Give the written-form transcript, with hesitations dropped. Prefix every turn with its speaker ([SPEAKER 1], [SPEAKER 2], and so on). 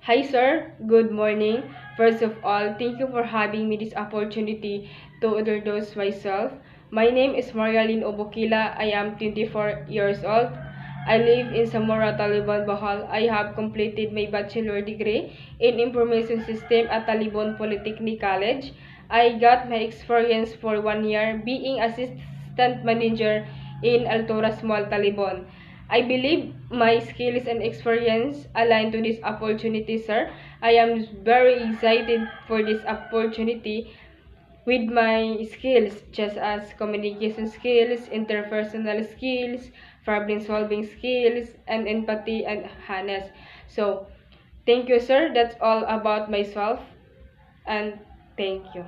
[SPEAKER 1] Hi sir, good morning. First of all, thank you for having me this opportunity to introduce myself. My name is Marialyn Obokila. I am 24 years old. I live in Samora, Taliban, Bohol. I have completed my bachelor degree in information system at Taliban Polytechnic College. I got my experience for 1 year being assistant manager in Altura Small, Taliban. I believe my skills and experience align to this opportunity, sir. I am very excited for this opportunity with my skills, just as communication skills, interpersonal skills, problem solving skills, and empathy and honest. So, thank you, sir. That's all about myself, and thank you.